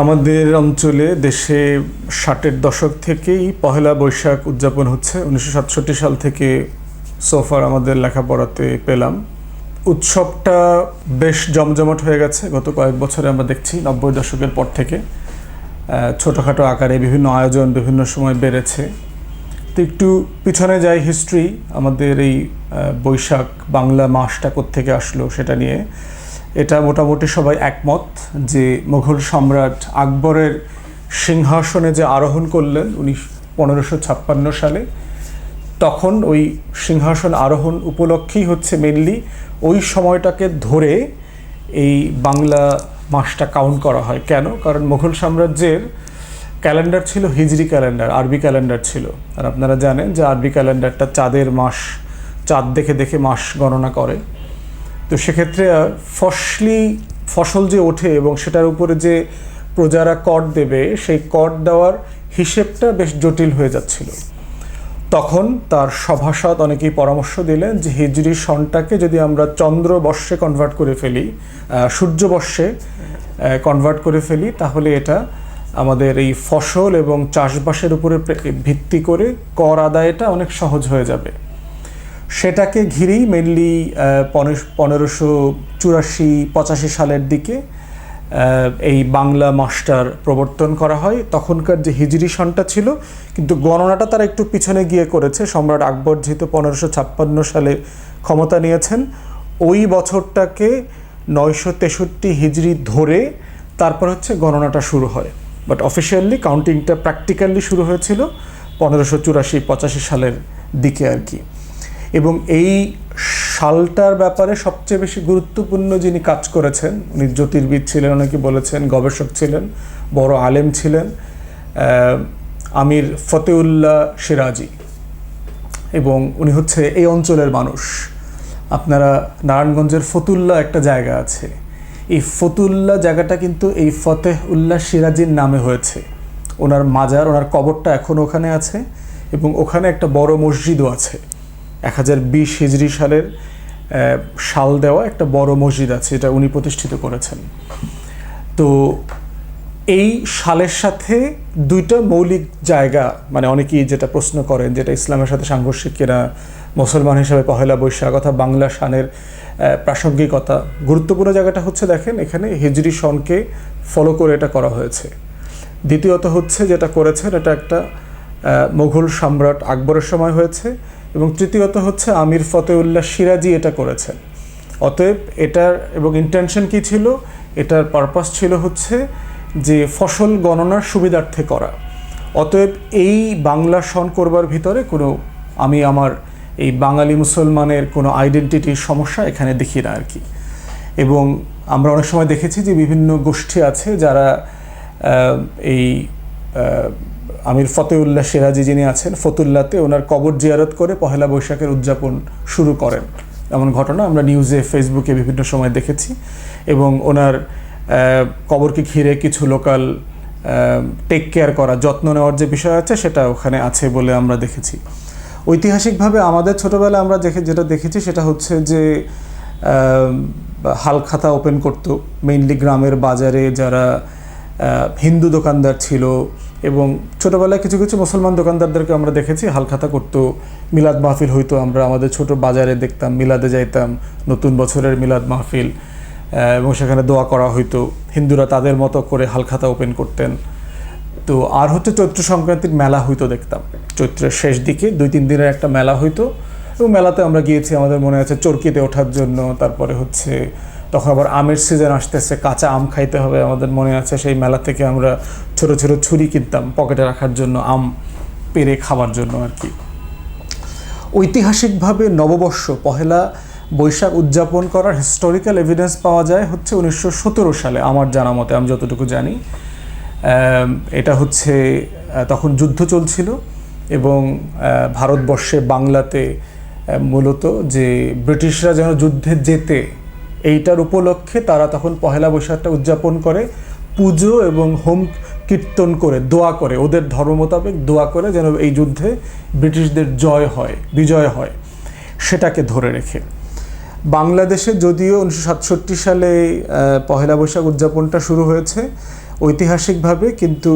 আমাদের অঞ্চলে দেশে ৬০-এর দশক থেকেই পহেলা বৈশাখ উদযাপন হচ্ছে। ১৯৬৭ সাল থেকে সোফার আমাদের লেখাপড়াতে পেলাম। উৎসবটা বেশ জমজমাট হয়ে গেছে গত কয়েক বছরে। আমরা দেখছি ৯০ দশকের পর থেকে ছোটোখাটো আকারে বিভিন্ন আয়োজন বিভিন্ন সময় বেড়েছে। তো একটু পিছনে যাই হিস্ট্রি, আমাদের এই বৈশাখ বাংলা মাসটা কোত্থেকে আসলো সেটা নিয়ে। এটা মোটামুটি সবাই একমত যে মুঘল সম্রাট আকবরের সিংহাসনে যে আরোহণ করলেন ১৫৫৬ সালে, তখন ওই সিংহাসন আরোহণ উপলক্ষেই হচ্ছে মেনলি ওই সময়টাকে ধরে এই বাংলা মাসটা কাউন্ট করা হয়। কেন? কারণ মুঘল সাম্রাজ্যের ক্যালেন্ডার ছিল হিজরি ক্যালেন্ডার, আরবি ক্যালেন্ডার ছিল। আর আপনারা জানেন যে আরবি ক্যালেন্ডারটা চাঁদের মাস, চাঁদ দেখে দেখে মাস গণনা করে। তো সেক্ষেত্রে ফসল যে ওঠে এবং সেটার উপরে যে প্রজারা কর দেবে, সেই কর দেওয়ার হিসেবটা বেশ জটিল হয়ে যাচ্ছিল। তখন তার সভাসদ অনেকেই পরামর্শ দিলেন যে হিজরি সনটাকে যদি আমরা চন্দ্রবর্ষে কনভার্ট করে ফেলি, সূর্যবর্ষে কনভার্ট করে ফেলি, তাহলে এটা আমাদের এই ফসল এবং চাষবাসের উপরে ভিত্তি করে কর আদায়টা অনেক সহজ হয়ে যাবে। সেটাকে ঘিরেই মেনলি ১৫৮৪-৮৫ সালের দিকে এই বাংলা মাসটার প্রবর্তন করা হয়। তখনকার যে হিজরি সনটা ছিল, কিন্তু গণনাটা তারা একটু পিছনে গিয়ে করেছে। সম্রাট আকবর যেহেতু ১৫৫৬ সালে ক্ষমতা নিয়েছেন, ওই বছরটাকে ৯৬৩ হিজরি ধরে তারপর হচ্ছে গণনাটা শুরু হয়। বাট অফিসিয়ালি কাউন্টিংটা প্র্যাকটিক্যালি শুরু হয়েছিল ১৫৮৪-৮৫ সালের দিকে আর কি। এবং এই সালটার ব্যাপারে সবচেয়ে বেশি গুরুত্বপূর্ণ যিনি কাজ করেছেন, উনি জ্যোতির্বিদ ছিলেন, অনেকে বলেছেন গবেষক ছিলেন, বড় আলেম ছিলেন, আমির ফতেউল্লাহ সিরাজি। এবং উনি হচ্ছে এই অঞ্চলের মানুষ। আপনারা নারায়ণগঞ্জের ফতুল্লা একটা জায়গা আছে, এই ফতুল্লা জায়গাটা কিন্তু এই ফতেউল্লাহ সিরাজির নামে হয়েছে। ওনার মাজার, ওনার কবরটা এখনও ওখানে আছে এবং ওখানে একটা বড় মসজিদও আছে। ১০২০ হিজরি সালের সাল দেওয়া একটা বড় মসজিদ আছে, এটা উনি প্রতিষ্ঠিত করেছেন। তো এই সালের সাথে দুইটা মৌলিক জায়গা, মানে অনেকেই যেটা প্রশ্ন করেন যেটা ইসলামের সাথে সাংঘর্ষিক কিনা, মুসলমান হিসাবে পহেলা বৈশাখ অথবা বাংলা শানের প্রাসঙ্গিকতা। গুরুত্বপূর্ণ জায়গাটা হচ্ছে, দেখেন এখানে হিজরি সনকে ফলো করে এটা করা হয়েছে। দ্বিতীয়ত হচ্ছে যেটা করেছেন, এটা একটা মুঘল সম্রাট আকবরের সময় হয়েছে। এবং তৃতীয়ত হচ্ছে আমির ফতেউল্লাহ সিরাজি এটা করেছেন। অতএব এটার এবং ইন্টেনশন কী ছিল, এটার পারপাস ছিল হচ্ছে যে ফসল গণনার সুবিধার্থে করা। অতএব এই বাংলা সন করবার ভিতরে কোনো আমি আমার এই বাঙালি মুসলমানের কোনো আইডেন্টিটির সমস্যা এখানে দেখি না আর কি। এবং আমরা অনেক সময় দেখেছি যে বিভিন্ন গোষ্ঠী আছে যারা এই আমির ফতেউল্লাহ সিরাজি যিনি আছেন ফতুল্লাতে, ওনার কবর জিয়ারত করে পহেলা বৈশাখের উদযাপন শুরু করেন। এমন ঘটনা আমরা নিউজে, ফেসবুকে বিভিন্ন সময় দেখেছি। এবং ওনার কবরকে ঘিরে কিছু লোকাল টেক কেয়ার করা, যত্ন নেওয়ার যে বিষয় আছে সেটা ওখানে আছে বলে আমরা দেখেছি। ঐতিহাসিকভাবে আমাদের ছোটোবেলায় আমরা যেটা দেখেছি সেটা হচ্ছে যে হালখাতা ওপেন করতো মেইনলি গ্রামের বাজারে যারা হিন্দু দোকানদার ছিল, এবং ছোটোবেলায় কিছু কিছু মুসলমান দোকানদারদেরকে আমরা দেখেছি হালখাতা করতো। মিলাদ মাহফিল হইতো, আমরা আমাদের ছোট বাজারে দেখতাম, মিলাদে যাইতাম, নতুন বছরের মিলাদ মাহফিল, এবং সেখানে দোয়া করা হইতো। হিন্দুরা তাদের মতো করে হালখাতা ওপেন করতেন। তো আর হচ্ছে চৈত্র সংক্রান্তির মেলা হইতো, দেখতাম চৈত্রের শেষ দিকে ২-৩ দিনের একটা মেলা হইতো। এবং মেলাতে আমরা গিয়েছি, আমাদের মনে আছে চরকিতে ওঠার জন্য। তারপরে হচ্ছে তখন আবার আমের সিজন আসতেছে, কাঁচা আম খাইতে হবে, আমাদের মনে আছে। সেই মেলা থেকে আমরা ছোটো ছোটো ছুরি কিনতাম পকেটে রাখার জন্য, আম পেরে খাওয়ার জন্য আর কি। ঐতিহাসিকভাবে নববর্ষ পহেলা বৈশাখ উদযাপন করার হিস্টোরিক্যাল এভিডেন্স পাওয়া যায় হচ্ছে ১৯১৭ সালে আমার জানা মতে, আমি যতটুকু জানি। এটা হচ্ছে তখন যুদ্ধ চলছিল এবং ভারতবর্ষে বাংলাতে মূলত যে ব্রিটিশরা যেন যুদ্ধে যেতে, এইটার উপলক্ষে তারা তখন পহেলা বৈশাখটা উদযাপন করে পুজো এবং হোম কীর্তন করে, দোয়া করে, ওদের ধর্ম মোতাবেক দোয়া করে যেন এই যুদ্ধে ব্রিটিশদের বিজয় হয়, সেটাকে ধরে রেখে। বাংলাদেশে যদিও 1967 সালে পহেলা বৈশাখ উদযাপনটা শুরু হয়েছে, ঐতিহাসিকভাবে, কিন্তু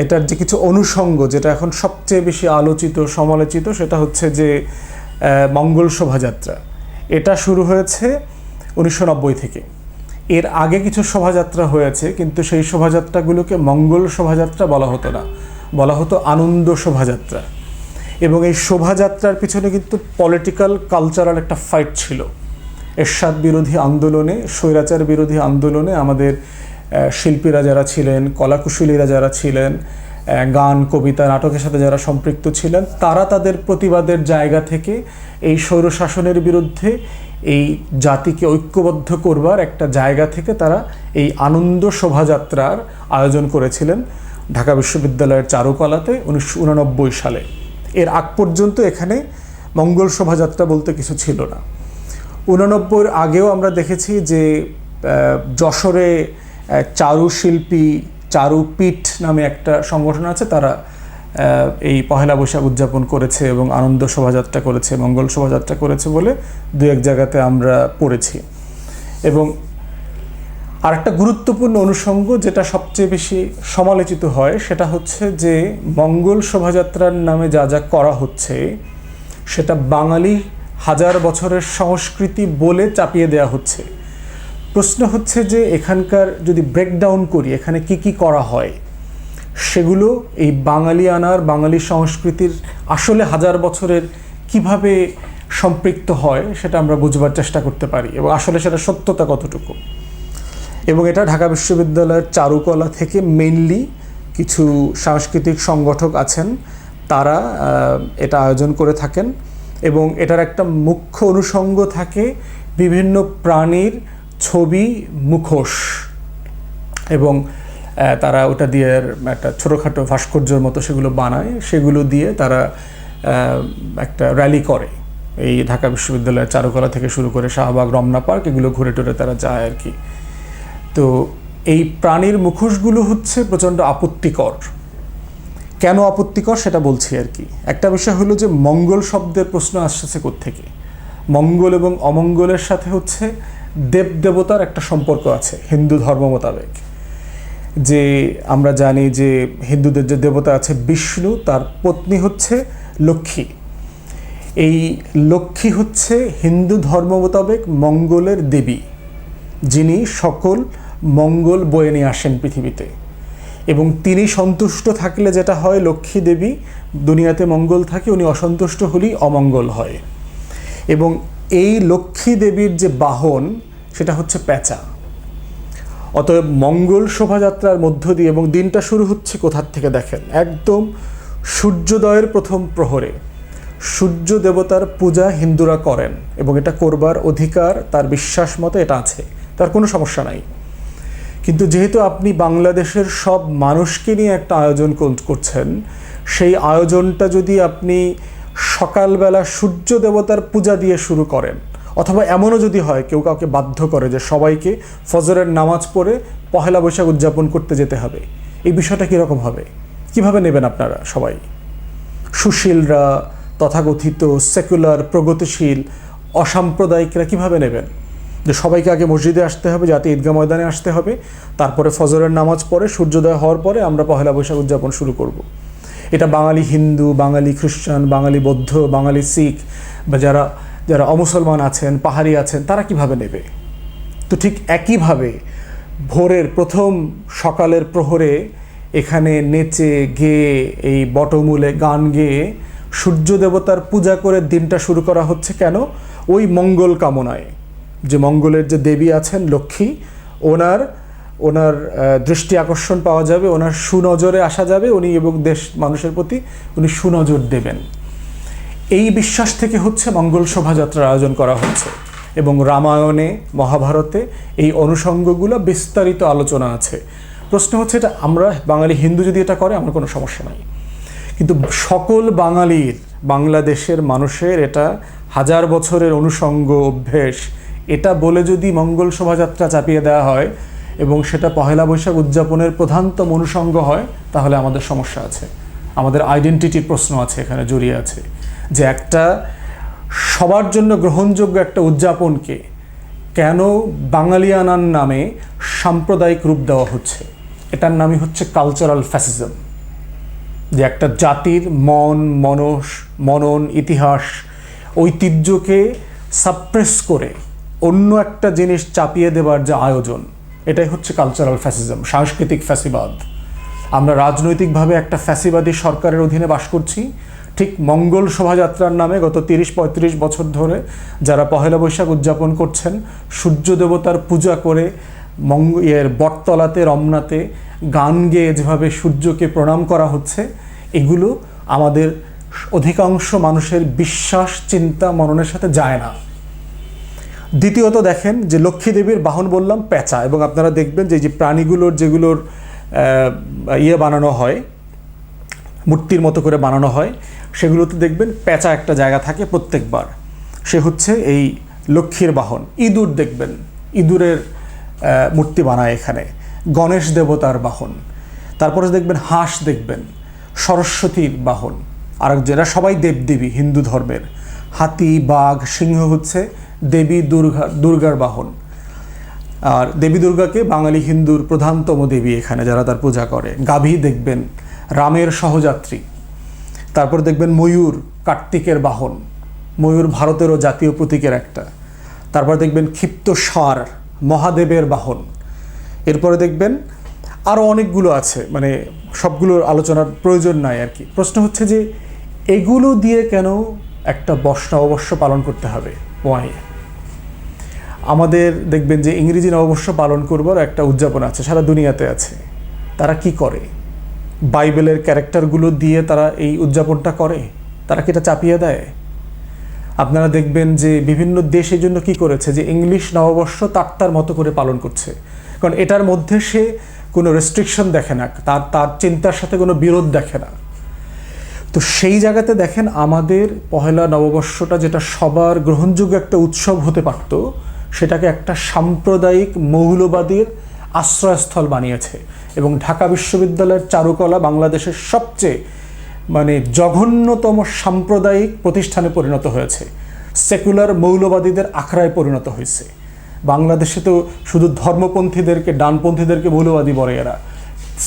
এটার যে কিছু অনুষঙ্গ যেটা এখন সবচেয়ে বেশি আলোচিত সমালোচিত সেটা হচ্ছে যে মঙ্গল শোভাযাত্রা। এটা শুরু হয়েছে 1990 থেকে। এর আগে কিছু শোভাযাত্রা হয়েছে, কিন্তু সেই শোভাযাত্রাগুলোকে মঙ্গল শোভাযাত্রা বলা হতো না, বলা হতো আনন্দ শোভাযাত্রা। এবং এই শোভাযাত্রার পিছনে কিন্তু পলিটিক্যাল কালচারাল একটা ফাইট ছিল। এরশাদ বিরোধী আন্দোলনে, স্বৈরাচার বিরোধী আন্দোলনে আমাদের শিল্পীরা যারা ছিলেন, কলাকুশলীরা যারা ছিলেন, গান কবিতা নাটকের সাথে যারা সম্পৃক্ত ছিলেন, তারা তাদের প্রতিবাদের জায়গা থেকে এই স্বৈরশাসনের বিরুদ্ধে এই জাতিকে ঐক্যবদ্ধ করবার একটা জায়গা থেকে তারা এই আনন্দ শোভাযাত্রার আয়োজন করেছিলেন ঢাকা বিশ্ববিদ্যালয়ের চারুকলাতে 1989 সালে। এর আগ পর্যন্ত এখানে মঙ্গল শোভাযাত্রা বলতে কিছু ছিল না। 89-র আগেও আমরা দেখেছি যে যশোরে চারুশিল্পী চারুপীঠ নামে একটা সংগঠন আছে, তারা এই পহেলা বৈশাখ উদযাপন করেছে এবং আনন্দ শোভাযাত্রা করেছে, মঙ্গল শোভাযাত্রা করেছে বলে দু এক জায়গাতে আমরা পড়েছি। এবং আরেকটা গুরুত্বপূর্ণ অনুষঙ্গ যেটা সবচেয়ে বেশি সমালোচিত হয় সেটা হচ্ছে যে মঙ্গল শোভাযাত্রার নামে যা যা করা হচ্ছে সেটা বাঙালি হাজার বছরের সংস্কৃতি বলে চাপিয়ে দেওয়া হচ্ছে। প্রশ্ন হচ্ছে যে এখানকার যদি ব্রেকডাউন করি এখানে কি কি করা হয়, সেগুলো এই বাঙালিয়ানার বাঙালি সংস্কৃতির আসলে হাজার বছরের কিভাবে সম্পৃক্ত হয় সেটা আমরা বুঝবার চেষ্টা করতে পারি এবং আসলে সেটা সত্যতা কতটুকু। এবং এটা ঢাকা বিশ্ববিদ্যালয়ের চারুকলা থেকে মেইনলি কিছু সাংস্কৃতিক সংগঠক আছেন, তারা এটা আয়োজন করে থাকেন। এবং এটার একটা মুখ্য অনুষঙ্গ থাকে বিভিন্ন প্রাণীর ছবি, মুখোশ, এবং তারা ওটা দিয়ে একটা ছোটোখাটো ভাস্কর্যের মতো সেগুলো বানায়, সেগুলো দিয়ে তারা একটা র্যালি করে। এই ঢাকা বিশ্ববিদ্যালয়ের চারুকলা থেকে শুরু করে শাহবাগ, রমনা পার্ক, এগুলো ঘুরে টুরে তারা যায় আর কি। তো এই প্রাণীর মুখোশগুলো হচ্ছে প্রচণ্ড আপত্তিকর। কেন আপত্তিকর সেটা বলছি আর কি। একটা বিষয় হলো যে মঙ্গল শব্দের প্রশ্ন আসছে কোত্থেকে। মঙ্গল এবং অমঙ্গলের সাথে হচ্ছে দেবদেবতার একটা সম্পর্ক আছে হিন্দু ধর্ম মোতাবেক। যে আমরা জানি যে হিন্দুদের যে দেবতা আছে বিষ্ণু, তার পত্নী হচ্ছে লক্ষ্মী। এই লক্ষ্মী হচ্ছে হিন্দু ধর্ম মোতাবেক মঙ্গলের দেবী, যিনি সকল মঙ্গল বয়ে নিয়ে আসেন পৃথিবীতে। এবং তিনি সন্তুষ্ট থাকলে যেটা হয়, লক্ষ্মী দেবী দুনিয়াতে মঙ্গল থাকে, উনি অসন্তুষ্ট হলেই অমঙ্গল হয়। এবং এই লক্ষ্মী দেবীর যে বাহন সেটা হচ্ছে পেঁচা। অতএব মঙ্গল শোভাযাত্রার মধ্য দিয়ে, এবং দিনটা শুরু হচ্ছে কোথার থেকে দেখেন, একদম সূর্যোদয়ের প্রথম প্রহরে সূর্য দেবতার পূজা হিন্দুরা করেন এবং এটা করবার অধিকার তার বিশ্বাস মতো এটা আছে, তার কোনো সমস্যা নাই। কিন্তু যেহেতু আপনি বাংলাদেশের সব মানুষকে নিয়ে একটা আয়োজন করছেন, সেই আয়োজনটা যদি আপনি সকালবেলা সূর্য দেবতার পূজা দিয়ে শুরু করেন, অথবা এমনও যদি হয় কেউ কাউকে বাধ্য করে যে সবাইকে ফজরের নামাজ পড়ে পহেলা বৈশাখ উদযাপন করতে যেতে হবে, এই বিষয়টা কীরকম হবে? কিভাবে নেবেন আপনারা সবাই? সুশীলরা, তথাকথিত সেকুলার, প্রগতিশীল, অসাম্প্রদায়িকরা কিভাবে নেবেন যে সবাইকে আগে মসজিদে আসতে হবে, যাতে ঈদগাহ ময়দানে আসতে হবে, তারপরে ফজরের নামাজ পড়ে সূর্যোদয় হওয়ার পরে আমরা পহেলা বৈশাখ উদযাপন শুরু করব? এটা বাঙালি হিন্দু, বাঙালি খ্রিস্টান, বাঙালি বৌদ্ধ, বাঙালি শিখ বা যারা যারা অমুসলমান আছেন, পাহাড়ি আছেন, তারা কিভাবে নেবে? তো ঠিক একইভাবে ভোরের প্রথম সকালের প্রহরে এখানে নেচে গেয়ে এই বটমূলে গান গেয়ে সূর্য দেবতার পূজা করে দিনটা শুরু করা হচ্ছে। কেন? ওই মঙ্গল কামনায়, যে মঙ্গলের যে দেবী আছেন লক্ষ্মী, ওনার দৃষ্টি আকর্ষণ পাওয়া যাবে, ওনার সুনজরে আসা যাবে, উনি এবং দেশ মানুষের প্রতি উনি সুনজর দেবেন। এই বিশ্বাস থেকে হচ্ছে মঙ্গল শোভাযাত্রার আয়োজন করা হচ্ছে। এবং রামায়ণে, মহাভারতে এই অনুষঙ্গগুলো বিস্তারিত আলোচনা আছে। প্রশ্ন হচ্ছে এটা আমরা বাঙালি হিন্দু যদি এটা করে আমার কোনো সমস্যা নাই, কিন্তু সকল বাঙালির, বাংলাদেশের মানুষের এটা হাজার বছরের অনুষঙ্গ অভ্যেস, এটা বলে যদি মঙ্গল শোভাযাত্রা চাপিয়ে দেওয়া হয় এবং সেটা পহেলা বৈশাখ উদযাপনের প্রধানতম অনুষঙ্গ হয়, তাহলে আমাদের সমস্যা আছে, আমাদের আইডেন্টিটির প্রশ্ন আছে এখানে জড়িয়ে আছে। যে একটা সবার জন্য গ্রহণযোগ্য একটা উদযাপনকে কেন বাঙালিয়ানার নামে সাম্প্রদায়িক রূপ দেওয়া হচ্ছে? এটার নামই হচ্ছে কালচারাল ফ্যাসিজম, যে একটা জাতির মনন, ইতিহাস, ঐতিহ্যকে সাপ্রেস করে অন্য একটা জিনিস চাপিয়ে দেবার যে আয়োজন, এটাই হচ্ছে কালচারাল ফ্যাসিজম, সাংস্কৃতিক ফ্যাসিবাদ। আমরা রাজনৈতিকভাবে একটা ফ্যাসিবাদী সরকারের অধীনে বাস করছি। ঠিক মঙ্গল শোভাযাত্রার নামে গত 30-35 বছর ধরে যারা পহেলা বৈশাখ উদযাপন করছেন, সূর্য দেবতার পূজা করে বটতলাতে রমনাতে গান গেয়ে যেভাবে সূর্যকে প্রণাম করা হচ্ছে, এগুলো আমাদের অধিকাংশ মানুষের বিশ্বাস, চিন্তা, মননের সাথে যায় না। দ্বিতীয়ত দেখেন যে লক্ষ্মী দেবীর বাহন বললাম পেঁচা, এবং আপনারা দেখবেন যে প্রাণীগুলোর যেগুলোর বানানো হয়, মূর্তির মতো করে বানানো হয়, সেগুলোতে দেখবেন পেঁচা একটা জায়গা থাকে প্রত্যেকবার, সে হচ্ছে এই লক্ষ্মীর বাহন। ইঁদুর দেখবেন, ইঁদুরের মূর্তি বানায় এখানে, গণেশ দেবতার বাহন। তারপরে দেখবেন হাঁস, দেখবেন সরস্বতীর বাহন, আর যেটা সবাই দেবদেবী হিন্দু ধর্মের, হাতি, বাঘ, সিংহ হচ্ছে দেবী দুর্গার বাহন। আর দেবী দুর্গাকে বাঙালি হিন্দুর প্রধানতম দেবী এখানে যারা তার পূজা করে। গাভী দেখবেন রামের সহযাত্রী। তারপর দেখবেন ময়ূর কার্তিকের বাহন, ময়ূর ভারতেরও জাতীয় প্রতীকের একটা। তারপর দেখবেন ক্ষিপ্ত ষাঁড় মহাদেবের বাহন। এরপরে দেখবেন আরও অনেকগুলো আছে, মানে সবগুলোর আলোচনার প্রয়োজন নাই আর কি। প্রশ্ন হচ্ছে যে এগুলো দিয়ে কেন একটা নববর্ষ পালন করতে হবে? ওয়াই? আমাদের দেখবেন যে ইংরেজি নববর্ষ পালন করবার একটা উদযাপন আছে, সারা দুনিয়াতে আছে। তারা কি করে? বাইবেলের ক্যারেক্টারগুলো দিয়ে তারা এই উদযাপনটা করে, তারা কি এটা চাপিয়ে দেয়? আপনারা দেখবেন যে বিভিন্ন দেশ এই জন্য কী করেছে, যে ইংলিশ নববর্ষ তার মতো করে পালন করছে, কারণ এটার মধ্যে সে কোনো রেস্ট্রিকশন দেখে না, তার চিন্তার সাথে কোনো বিরোধ দেখে না। তো সেই জায়গাতে দেখেন আমাদের পহেলা নববর্ষটা যেটা সবার গ্রহণযোগ্য একটা উৎসব হতে পারত, সেটাকে একটা সাম্প্রদায়িক মৌলবাদীর আশ্রয়স্থল বানিয়েছে। এবং ঢাকা বিশ্ববিদ্যালয়ের চারুকলা বাংলাদেশের সবচেয়ে জঘন্যতম সাম্প্রদায়িক প্রতিষ্ঠানে পরিণত হয়েছে, সেকুলার মৌলবাদীদের আখড়ায় পরিণত হয়েছে। বাংলাদেশে তো শুধু ধর্মপন্থীদেরকে, ডানপন্থীদেরকে মৌলবাদী বলে, এরা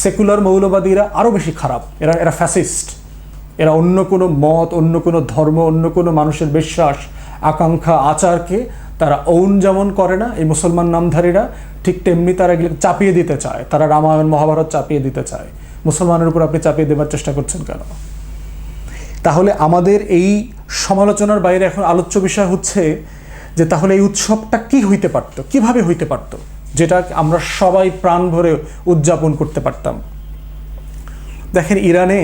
সেকুলার মৌলবাদীরা আরও বেশি খারাপ, এরা ফ্যাসিস্ট। এরা অন্য কোনো মত, অন্য কোনো ধর্ম, অন্য কোনো মানুষের বিশ্বাস, আকাঙ্ক্ষা, আচারকে তারা যেমন করে না এই মুসলমান নামধারীরা, ঠিক তেমনি তারা এগুলো চাপিয়ে দিতে চায়। তারা রামায়ণ মহাভারত চাপিয়ে দিতে চায়। মুসলমানের উপর আপনি চাপিয়ে দেওয়ার চেষ্টা করছেন কেন? তাহলে আমাদের এই সমালোচনার বাইরে এখন আলোচ্য বিষয় হচ্ছে যে তাহলে এই উৎসবটা কি হইতে পারত, কিভাবে হইতে পারত, যেটা আমরা সবাই প্রাণ ভরে উদযাপন করতে পারতাম। দেখেন ইরানে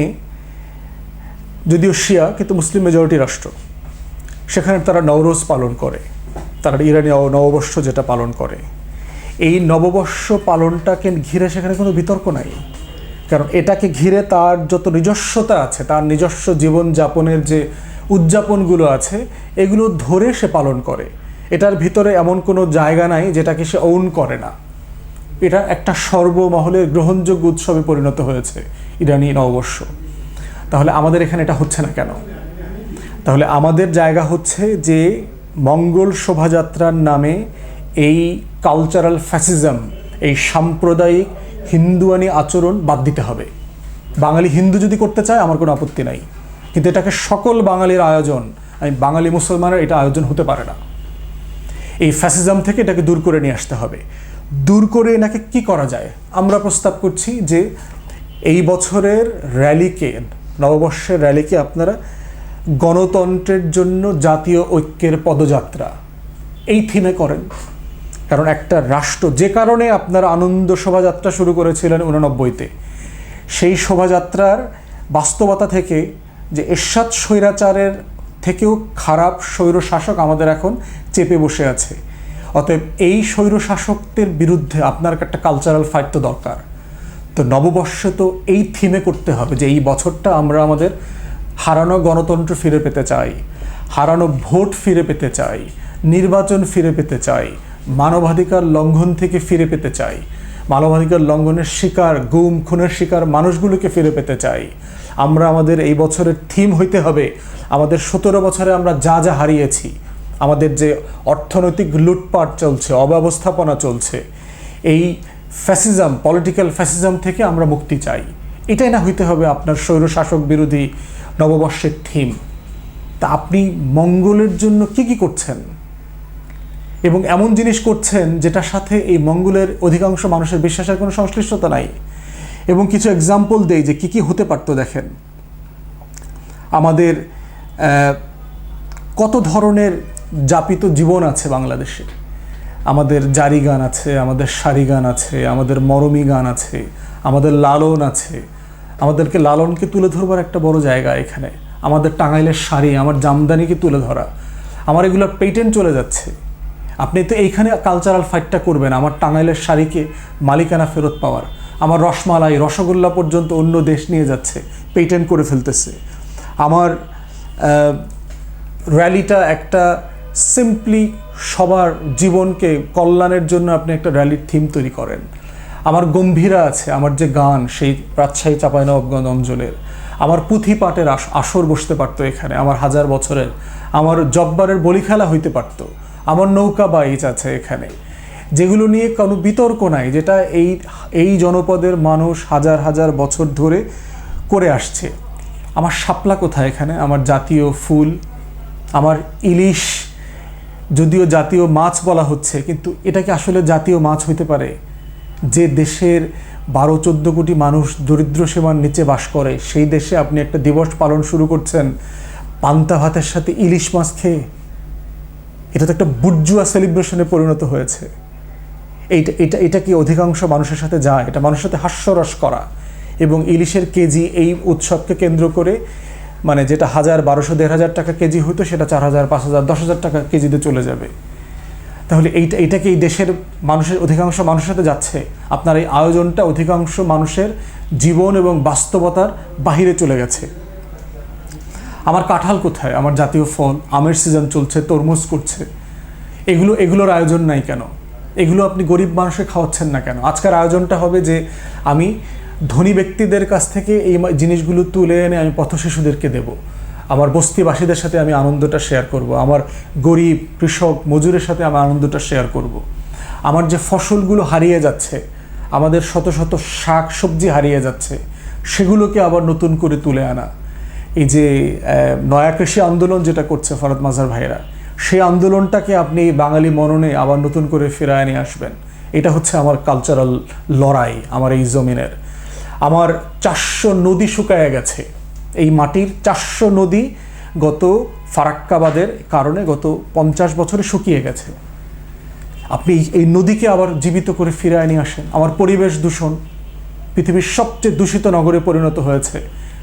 যদিও শিয়া কিন্তু মুসলিম মেজরিটি রাষ্ট্র, সেখানে তারা নওরোজ পালন করে, তারা ইরানি নববর্ষ যেটা পালন করে। এই নববর্ষ পালনটাকে ঘিরে সেখানে কোনো বিতর্ক নাই, কারণ এটাকে ঘিরে তার যত নিজস্বতা আছে, তার নিজস্ব জীবনযাপনের যে উদযাপনগুলো আছে, এগুলো ধরে সে পালন করে। এটার ভিতরে এমন কোনো জায়গা নাই যেটাকে সে করে না। এটা একটা সর্বমহলের গ্রহণযোগ্য উৎসবে পরিণত হয়েছে ইরানি নববর্ষ। তাহলে আমাদের এখানে এটা হচ্ছে না কেন? তাহলে আমাদের জায়গা হচ্ছে যে মঙ্গল শোভাযাত্রার নামে এই কালচারাল ফ্যাসিজম, এই সাম্প্রদায়িক হিন্দুয়ানি আচরণ বাদ দিতে হবে। বাঙালি হিন্দু যদি করতে চায় আমার কোনো আপত্তি নাই, কিন্তু এটাকে সকল বাঙালির আয়োজন, বাঙালি মুসলমানের এটা আয়োজন হতে পারে না। এই ফ্যাসিজম থেকে এটাকে দূর করে নিয়ে আসতে হবে। দূর করে এনাকে কি করা যায়? আমরা প্রস্তাব করছি যে এই বছরের র্যালিকে, নববর্ষের র্যালিকে আপনারা গণতন্ত্রের জন্য জাতীয় ঐক্যের পদযাত্রা এই থিমে করেন। কারণ একটা রাষ্ট্র, যে কারণে আপনারা আনন্দ শোভাযাত্রা শুরু করেছিলেন 89-তে, সেই শোভাযাত্রার বাস্তবতা থেকে যে এরশাদ স্বৈরাচারের থেকেও খারাপ স্বৈরশাসক আমাদের এখন চেপে বসে আছে। অতএব এই স্বৈরশাসকদের বিরুদ্ধে আপনার একটা কালচারাল ফাইট তো দরকার। তো নববর্ষে তো এই থিমে করতে হবে যে এই বছরটা আমরা আমাদের হারানো গণতন্ত্র ফিরে পেতে চাই, হারানো ভোট ফিরে পেতে চাই, নির্বাচন ফিরে পেতে চাই, মানবাধিকার লঙ্ঘন থেকে ফিরে পেতে চাই, মানবাধিকার লঙ্ঘনের শিকার, গুম খুনের শিকার মানুষগুলোকে ফিরে পেতে চাই। আমরা আমাদের এই বছরের থিম হইতে হবে আমাদের 17 বছরে আমরা যা যা হারিয়েছি, আমাদের যে অর্থনৈতিক লুটপাট চলছে, অব্যবস্থাপনা চলছে, এই ফ্যাসিজম, পলিটিক্যাল ফ্যাসিজম থেকে আমরা মুক্তি চাই। এটাই না হইতে হবে আপনার স্বৈরশাসক বিরোধী নববর্ষের থিম। তা আপনি মঙ্গলের জন্য কি করছেন, এবং এমন জিনিস করছেন যেটার সাথে এই মঙ্গলের অধিকাংশ মানুষের বিশ্বাসের কোনো সংশ্লিষ্টতা নাই। এবং কিছু এক্সাম্পল দেই যে কি হতে পারতো। দেখেন, আমাদের কত ধরনের যাপিত জীবন আছে বাংলাদেশে। আমাদের জারি গান আছে, আমাদের সারি গান আছে, আমাদের মরমী গান আছে, আমাদের লালন আছে। আমাদেরকে লালনকে তুলে ধরবার একটা বড় জায়গা এখানে। আমাদের টাঙ্গাইলের শাড়ি, আমার জামদানিকে তুলে ধরা, আমার এগুলোর পেটেন্ট চলে যাচ্ছে। আপনি তো এইখানে কালচারাল ফাইটটা করবেন আমার টাঙ্গাইলের শাড়িকে মালিকানা ফেরত পাওয়ার। আমার রসমালাই, রসগোল্লা পর্যন্ত অন্য দেশ নিয়ে যাচ্ছে, পেটেন্ট করে ফেলতেছে। আমার র্যালিটা একটা সিম্পলি সবার জীবনকে কল্যাণের জন্য আপনি একটা র্যালির থিম তৈরি করেন। আমার গম্ভীরা আছে, আমার যে গান সেই রাজশাহী চাঁপাইনবাবগঞ্জ অঞ্চলের। আমার পুঁথি পাটের আসর বসতে পারতো এখানে, আমার হাজার বছরের। আমার জব্বারের বলি খেলা হইতে পারতো। আমার নৌকা বাইচ আছে এখানে, যেগুলো নিয়ে কোনো বিতর্ক নাই, যেটা এই জনপদের মানুষ হাজার হাজার বছর ধরে করে আসছে। আমার শাপলা কোথায় এখানে, আমার জাতীয় ফুল। আমার ইলিশ, যদিও জাতীয় মাছ বলা হচ্ছে, কিন্তু এটা কি আসলে জাতীয় মাছ হইতে পারে? যে দেশের 12-14 কোটি মানুষ দরিদ্র সীমার নিচে বাস করে, সেই দেশে আপনি একটা দিবস পালন শুরু করছেন পান্তা ভাতের সাথে ইলিশ মাছ খেয়ে। এটা তো একটা বুর্জুয়া সেলিব্রেশনে পরিণত হয়েছে। এটা কি অধিকাংশ মানুষের সাথে যায়? এটা মানুষের সাথে হাস্যরস করা। এবং ইলিশের কেজি এই উৎসবকে কেন্দ্র করে, মানে যেটা 1000, 1200, 1500 টাকা কেজি হতো, সেটা 4000, 5000, 10,000 টাকা কেজিতে চলে যাবে। তাহলে এইটা কি এই দেশের মানুষের অধিকাংশ মানুষের সাথে যাচ্ছে? আপনার এই আয়োজনটা অধিকাংশ মানুষের জীবন এবং বাস্তবতার বাহিরে চলে গেছে। আমার কাঁঠাল কোথায়, আমার জাতীয় ফল? আমের সিজন চলছে, তরমুজ করছে, এগুলোর আয়োজন নাই কেন? এগুলো আপনি গরিব মানুষকে খাওয়াচ্ছেন না কেন? আজকের আয়োজনটা হবে যে আমি ধনী ব্যক্তিদের কাছ থেকে এই জিনিসগুলো তুলে এনে আমি পথ শিশুদেরকে দেব। আমার বস্তিবাসীদের সাথে আমি আনন্দটা শেয়ার করব। আমার গরিব কৃষক মজুরের সাথে আমি আনন্দটা শেয়ার করব। আমার যে ফসলগুলো হারিয়ে যাচ্ছে, আমাদের শত শত শাক সবজি হারিয়ে যাচ্ছে, সেগুলোকে আবার নতুন করে তুলে আনা। এই যে নয়া কৃষি আন্দোলন যেটা করছে ফরহাদ মাজার ভাইরা, সেই আন্দোলনটাকে আপনি বাঙালি মননে আবার নতুন করে ফেরায় নিয়ে আসবেন। এটা হচ্ছে আমার কালচারাল লড়াই আমার এই জমিনের। আমার 400 নদী শুকায় গেছে, এই মাটির 400 নদী গত ফারাক্কাবাদের কারণে গত 50 বছরে শুকিয়ে গেছে। আপনি এই নদীকে আবার জীবিত করে ফিরায় নিয়ে আসেন। আমার পরিবেশ দূষণ, পৃথিবীর সবচেয়ে দূষিত নগরে পরিণত হয়েছে,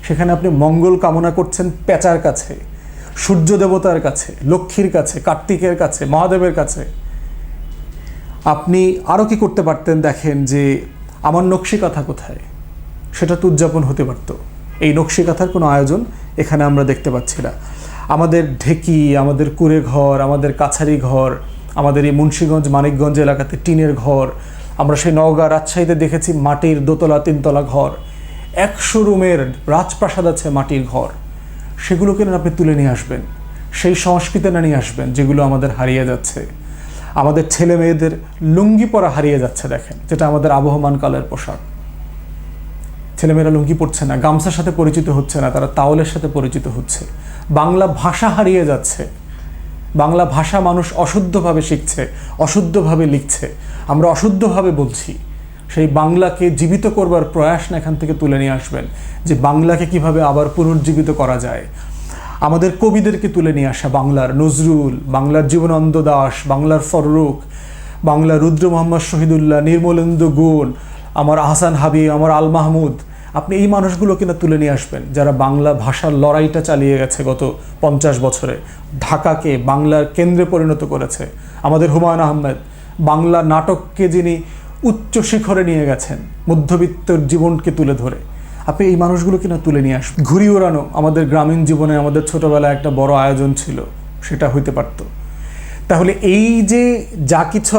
সেখানে আপনি মঙ্গল কামনা করছেন পেঁচার কাছে, সূর্য দেবতার কাছে, লক্ষ্মীর কাছে, কার্তিকের কাছে, মহাদেবের কাছে। আপনি আরও কি করতে পারতেন? দেখেন যে আমার নকশিকাঁথা কোথায়, সেটা তো উদযাপন হতে পারত। এই নকশিকাঁথার কোনো আয়োজন এখানে আমরা দেখতে পাচ্ছি না। আমাদের ঢেকি, আমাদের কুড়ে ঘর, আমাদের কাছারি ঘর, আমাদের এই মুন্সিগঞ্জ মানিকগঞ্জ এলাকাতে টিনের ঘর, আমরা সেই নওগাঁ রাজশাহীতে দেখেছি মাটির 2তলা 3তলা ঘর, 100 রুমের রাজপ্রাসাদ আছে মাটির ঘর। সেগুলোকে না আপনি তুলে নিয়ে আসবেন, সেই সংস্কৃতি না নিয়ে আসবেন যেগুলো আমাদের হারিয়ে যাচ্ছে। আমাদের ছেলে মেয়েদের লুঙ্গি পরা হারিয়ে যাচ্ছে, দেখেন, যেটা আমাদের আবহমান কালের পোশাক। ছেলেমেয়েরা লুঙ্গি পরছে না, গামছার সাথে পরিচিত হচ্ছে না, তারা তাওলের সাথে পরিচিত হচ্ছে। বাংলা ভাষা হারিয়ে যাচ্ছে, বাংলা ভাষা মানুষ অশুদ্ধভাবে শিখছে, অশুদ্ধভাবে লিখছে, আমরা অশুদ্ধভাবে বলছি। সেই বাংলাকে জীবিত করবার প্রয়াস না এখান থেকে তুলে নিয়ে আসবেন, যে বাংলাকে কিভাবে আবার পুনর্জীবিত করা যায়। আমাদের কবিদেরকে তুলে নিয়ে আসা, বাংলার নজরুল, বাংলার জীবনানন্দ দাশ, বাংলার ফররুখ, বাংলার রুদ্র মোহাম্মদ শহীদুল্লাহ, নির্মলেন্দু গুণ, আমার আহসান হাবিব, আমার আল মাহমুদ। আপনি এই মানুষগুলোকে না তুলে নিয়ে আসবেন যারা বাংলা ভাষার লড়াইটা চালিয়ে গেছে গত 50 বছরে, ঢাকাকে বাংলার কেন্দ্রে পরিণত করেছে। আমাদের হুমায়ুন আহমেদ, বাংলা নাটককে যিনি উচ্চ শিখরে নিয়ে গেছেন মধ্যবিত্তর জীবনকে তুলে ধরে। আপনি এই মানুষগুলোকে না তুলে নিয়ে আসবেন। ঘুড়ি ওড়ানো আমাদের গ্রামীণ জীবনে, আমাদের ছোটোবেলায় একটা বড় আয়োজন ছিল, সেটা হইতে পারত। তাহলে এই যে যা কিছু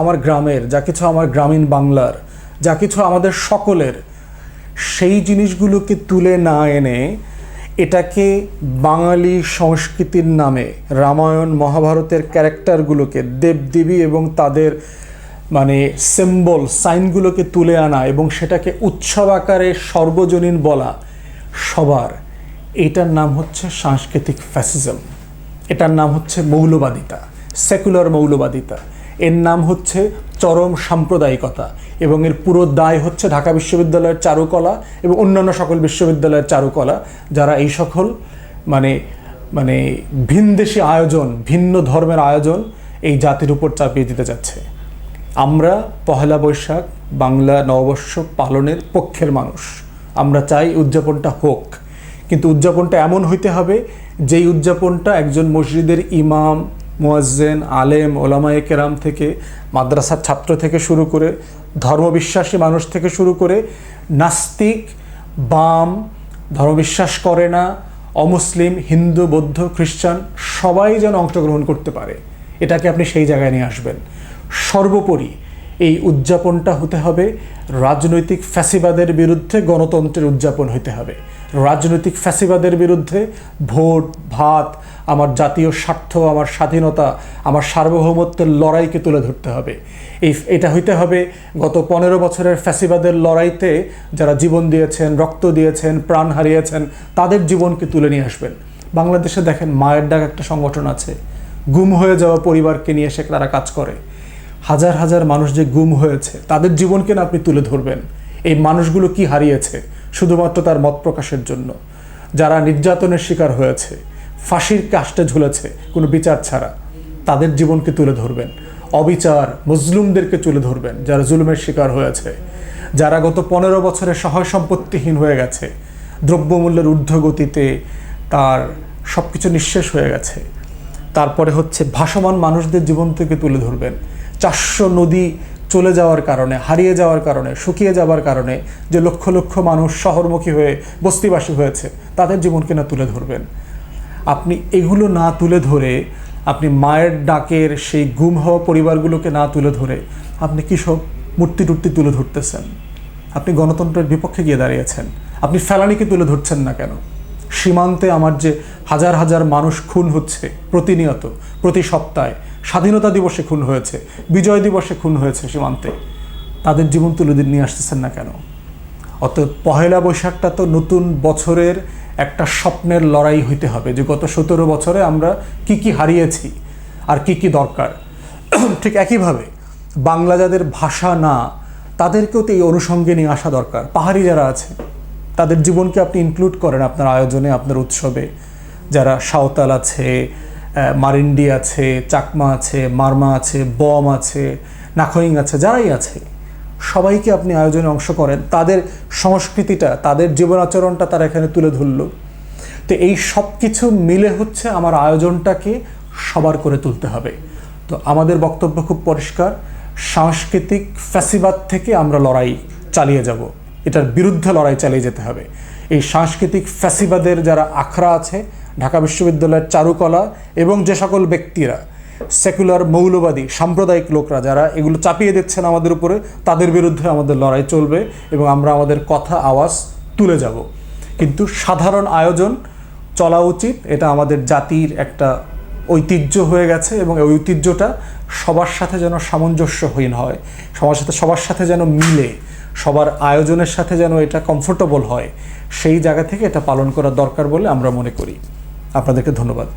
আমার গ্রামের, যা কিছু আমার গ্রামীণ বাংলার, যা কিছু আমাদের সকলের, সেই জিনিসগুলোকে তুলে না এনে এটাকে বাঙালি সংস্কৃতির নামে রামায়ণ মহাভারতের ক্যারেক্টারগুলোকে, দেবদেবী এবং তাদের মানে সিম্বল সাইনগুলোকে তুলে আনা এবং সেটাকে উৎসব আকারে সর্বজনীন বলা সবার, এটার নাম হচ্ছে সাংস্কৃতিক ফ্যাসিজম, এটার নাম হচ্ছে মৌলবাদিতা, সেকুলার মৌলবাদিতা, এর নাম হচ্ছে চরম সাম্প্রদায়িকতা এবং এর পুরো দায় হচ্ছে ঢাকা বিশ্ববিদ্যালয়ের চারুকলা এবং অন্যান্য সকল বিশ্ববিদ্যালয়ের চারুকলা, যারা এই সকল মানে মানে ভিনদেশী আয়োজন, ভিন্ন ধর্মের আয়োজন এই জাতির উপর চাপিয়ে দিতে যাচ্ছে। আমরা পহেলা বৈশাখ বাংলা নববর্ষ পালনের পক্ষের মানুষ, আমরা চাই উদযাপনটা হোক, কিন্তু উদযাপনটা এমন হইতে হবে যেই উদযাপনটা একজন মসজিদের ইমাম, মুয়াজ্জিন, আলেম, ওলামায়ে কেরাম থেকে, মাদ্রাসার ছাত্র থেকে শুরু করে, ধর্মবিশ্বাসী মানুষ থেকে শুরু করে, নাস্তিক, বাম, ধর্মবিশ্বাস করে না, অমুসলিম, হিন্দু, বৌদ্ধ, খ্রিস্টান সবাই যেন অংশগ্রহণ করতে পারে, এটাকে আপনি সেই জায়গায় নিয়ে আসবেন। সর্বোপরি এই উদযাপনটা হতে হবে রাজনৈতিক ফ্যাসিবাদের বিরুদ্ধে গণতন্ত্রের উদযাপন হতে হবে। রাজনৈতিক ফ্যাসিবাদের বিরুদ্ধে ভোট, ভাত, আমার জাতীয় স্বার্থ, আমার স্বাধীনতা, আমার সার্বভৌমত্বের লড়াইকে তুলে ধরতে হবে। এটা হইতে হবে গত 15 বছরের ফ্যাসিবাদের লড়াইতে যারা জীবন দিয়েছেন, রক্ত দিয়েছেন, প্রাণ হারিয়েছেন, তাদের জীবনকে তুলে নিয়ে আসবেন। বাংলাদেশে দেখেন মায়ের ডাক একটা সংগঠন আছে, গুম হয়ে যাওয়া পরিবারকে নিয়ে এসে তারা কাজ করে। হাজার হাজার মানুষ যে গুম হয়েছে তাদের জীবনকে না আপনি তুলে ধরবেন। এই মানুষগুলো কি হারিয়েছে শুধুমাত্র তার মত প্রকাশের জন্য? যারা নির্যাতনের শিকার হয়েছে, ফাঁসির কাস্টে ঝুলেছে কোনো বিচার ছাড়া, তাদের জীবনকে তুলে ধরবেন। অবিচার মজলুমদেরকে তুলে ধরবেন, যারা জুলুমের শিকার হয়েছে, যারা গত 15 বছরে সহায় সম্পত্তিহীন হয়ে গেছে, দ্রব্যমূল্যের ঊর্ধ্বগতিতে তার সব কিছু নিঃশেষ হয়ে গেছে। তারপরে হচ্ছে ভাসমান মানুষদের জীবন থেকে তুলে ধরবেন। 400 নদী চলে যাওয়ার কারণে, হারিয়ে যাওয়ার কারণে, শুকিয়ে যাওয়ার কারণে যে লক্ষ লক্ষ মানুষ শহরমুখী হয়ে বস্তিবাসী হয়েছে, তাদের জীবনকে না তুলে ধরবেন। আপনি এগুলো না তুলে ধরে, আপনি মায়ের ডাকের সেই গুম হওয়া পরিবারগুলোকে না তুলে ধরে আপনি কী সব মূর্তি টুর্তি তুলে ধরতেছেন? আপনি গণতন্ত্রের বিপক্ষে গিয়ে দাঁড়িয়েছেন। আপনি ফেলানিকে তুলে ধরছেন না কেন? সীমান্তে আমার যে হাজার হাজার মানুষ খুন হচ্ছে প্রতিনিয়ত, প্রতি সপ্তাহে, স্বাধীনতা দিবসে খুন হয়েছে, বিজয় দিবসে খুন হয়েছে সীমান্তে, তাদের জীবন তুলে নিয়ে আসতেছেন না কেন? অতএব পহেলা বৈশাখটা তো নতুন বছরের একটা স্বপ্নের লড়াই হইতে হবে যে গত 17 বছরে আমরা কি কি হারিয়েছি আর কি কি দরকার। ঠিক একইভাবে বাংলা যাদের ভাষা না, তাদেরকেও তো এই অনুষঙ্গে নিয়ে আসা দরকার। পাহাড়ি যারা আছে তাদের জীবনকে আপনি ইনক্লুড করেন আপনার আয়োজনে, আপনার উৎসবে। যারা সাঁওতাল আছে, মারিন্ডি আছে, চাকমা আছে, মারমা আছে, বম আছে, নাখোইং আছে, যারাই আছে সবাইকে আপনি আয়োজনে অংশ করেন। তাদের সংস্কৃতিটা, তাদের জীবন আচরণটা তারা এখানে তুলে ধরল। তো এই সব কিছু মিলে হচ্ছে আমার আয়োজনটাকে সবার করে তুলতে হবে। তো আমাদের বক্তব্য খুব পরিষ্কার, সাংস্কৃতিক ফ্যাসিবাদ থেকে আমরা লড়াই চালিয়ে যাব, এটার বিরুদ্ধে লড়াই চালিয়ে যেতে হবে। এই সাংস্কৃতিক ফ্যাসিবাদের যারা আখড়া আছে, ঢাকা বিশ্ববিদ্যালয়ের চারুকলা এবং যে সকল ব্যক্তিরা সেকুলার মৌলবাদী সাম্প্রদায়িক লোকরা যারা এগুলো চাপিয়ে দিচ্ছেন আমাদের উপরে, তাদের বিরুদ্ধে আমাদের লড়াই চলবে এবং আমরা আমাদের কথা আওয়াজ তুলে যাব। কিন্তু সাধারণ আয়োজন চলা উচিত, এটা আমাদের জাতির একটা ঐতিহ্য হয়ে গেছে এবং এই ঐতিহ্যটা সবার সাথে যেন সামঞ্জস্যহীন হয়, সবার সাথে যেন মিলে, সবার আয়োজনের সাথে যেন এটা কমফোর্টেবল হয়, সেই জায়গা থেকে এটা পালন করা দরকার বলে আমরা মনে করি। আপনাদেরকে ধন্যবাদ।